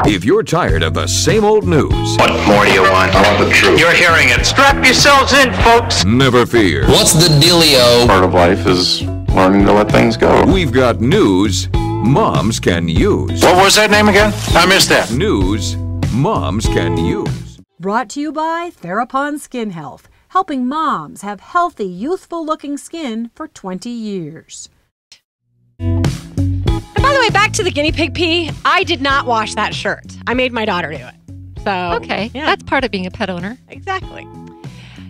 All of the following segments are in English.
If you're tired of the same old news, What more do you want? I want the truth. You're hearing it. Strap yourselves in, folks. never fear. What's the dealio? Part of life is learning to let things go. We've got news moms can use. What was that name again? I missed that. News moms can use. Brought to you by Therapon Skin Health, helping moms have healthy, youthful-looking skin for 20 years. And by the way, back to the guinea pig pee. I did not wash that shirt. I made my daughter do it. So Okay, yeah, that's part of being a pet owner. exactly.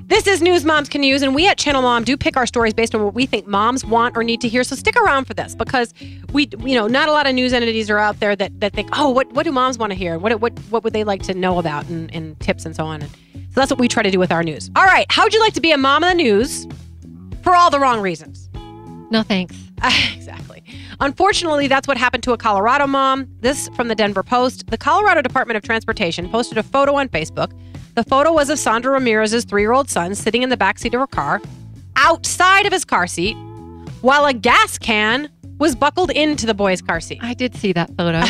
This is News Moms Can Use, and we at ChannelMom do pick our stories based on what we think moms want or need to hear. So stick around for this because not a lot of news entities are out there that think, oh, what do moms want to hear? What would they like to know about and tips and so on. And so that's what we try to do with our news. All right, how would you like to be a mom of the news for all the wrong reasons? No thanks. Exactly. Unfortunately, that's what happened to a Colorado mom. This from the Denver Post. The Colorado Department of Transportation posted a photo on Facebook. The photo was of Sandra Ramirez's 3-year-old son sitting in the backseat of her car, outside of his car seat, while a gas can was buckled into the boy's car seat. I did see that photo.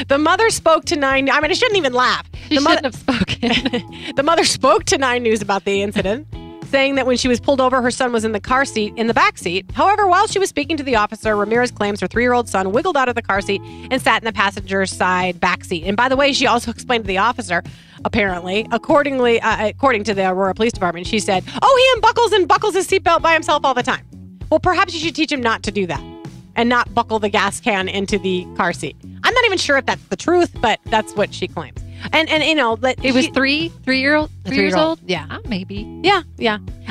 The mother spoke to 9... I mean, I shouldn't even laugh. She shouldn't have spoken. The mother spoke to 9 News about the incident, saying that when she was pulled over, her son was in the car seat, in the back seat. However, while she was speaking to the officer, Ramirez claims her 3-year-old son wiggled out of the car seat and sat in the passenger side back seat. And by the way, she also explained to the officer, apparently, according to the Aurora Police Department, she said, "Oh, he unbuckles his seatbelt by himself all the time." Well, perhaps you should teach him not to do that and not buckle the gas can into the car seat. I'm not even sure if that's the truth, but that's what she claims. And It was 3 years old? Yeah. Oh, maybe. Yeah.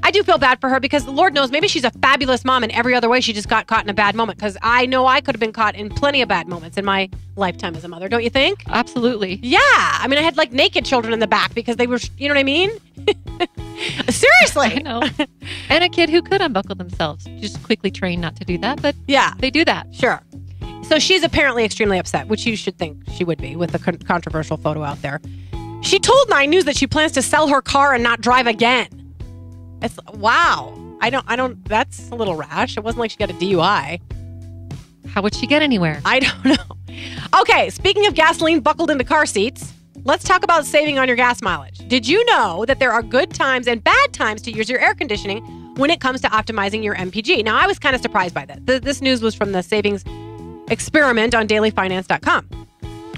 I do feel bad for her because Lord knows maybe she's a fabulous mom in every other way. She just got caught in a bad moment because I know I could have been caught in plenty of bad moments in my lifetime as a mother. Don't you think? Absolutely. Yeah. I mean, I had like naked children in the back because they were, you know what I mean? Seriously. I know. And a kid who could unbuckle themselves. Just quickly trained not to do that, but Yeah. they do that. Sure. So she's apparently extremely upset, which you should think she would be with the controversial photo out there. She told 9 News that she plans to sell her car and not drive again. It's wow. I don't. That's a little rash. It wasn't like she got a DUI. How would she get anywhere? I don't know. Okay, speaking of gasoline buckled into car seats, let's talk about saving on your gas mileage. Did you know that there are good times and bad times to use your air conditioning when it comes to optimizing your MPG? Now, I was kind of surprised by that. This news was from the Savings Experiment on dailyfinance.com.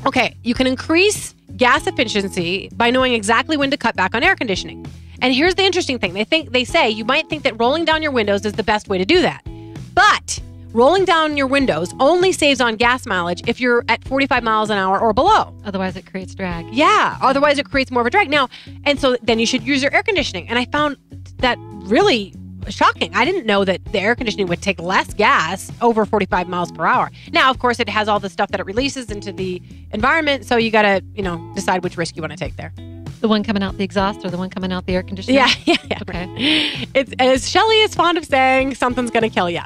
Okay, you can increase gas efficiency by knowing exactly when to cut back on air conditioning. And here's the interesting thing. They say you might think that rolling down your windows is the best way to do that. But rolling down your windows only saves on gas mileage if you're at 45 miles an hour or below. Otherwise, it creates drag. Yeah, otherwise it creates more of a drag. Now, and so then you should use your air conditioning. And I found that really shocking. I didn't know that the air conditioning would take less gas over 45 miles per hour. Now, of course, it has all the stuff that it releases into the environment. So you got to, decide which risk you want to take there. The one coming out the exhaust or the one coming out the air conditioner? Yeah. Okay. It's, as Shelley is fond of saying, something's going to kill you.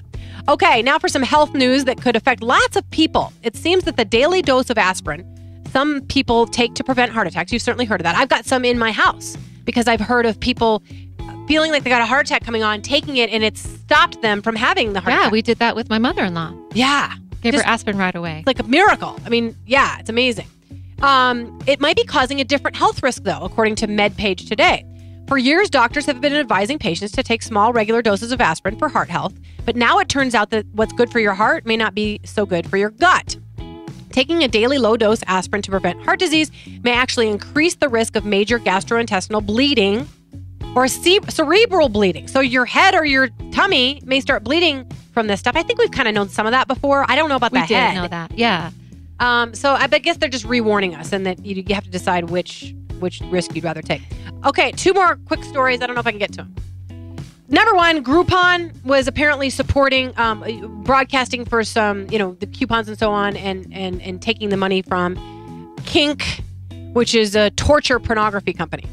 Okay, now for some health news that could affect lots of people. It seems that the daily dose of aspirin some people take to prevent heart attacks. You've certainly heard of that. I've got some in my house because I've heard of people feeling like they got a heart attack coming on, taking it, and it's stopped them from having the heart attack. Yeah, we did that with my mother-in-law. Yeah. Gave her aspirin right away. Like a miracle. I mean, yeah, it's amazing. It might be causing a different health risk, though, according to MedPage Today. For years, doctors have been advising patients to take small, regular doses of aspirin for heart health. But now it turns out that what's good for your heart may not be so good for your gut. Taking a daily low-dose aspirin to prevent heart disease may actually increase the risk of major gastrointestinal bleeding or cerebral bleeding. So your head or your tummy may start bleeding from this stuff. I think we've kind of known some of that before. I don't know about the head. We didn't know that, yeah. So I guess they're just rewarning us and that you have to decide which risk you'd rather take. Okay, 2 more quick stories. I don't know if I can get to them. Number 1, Groupon was apparently supporting broadcasting for some, the coupons and so on and taking the money from Kink, which is a torture pornography company.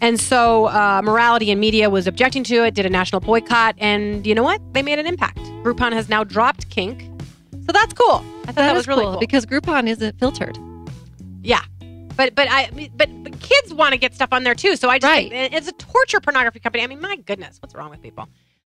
And so Morality and Media was objecting to it, did a national boycott, and you know what? They made an impact. Groupon has now dropped Kink. So that's cool. I thought that was really cool. Because Groupon isn't filtered. Yeah. But kids want to get stuff on there too. So I just think it's a torture pornography company. I mean, my goodness, what's wrong with people?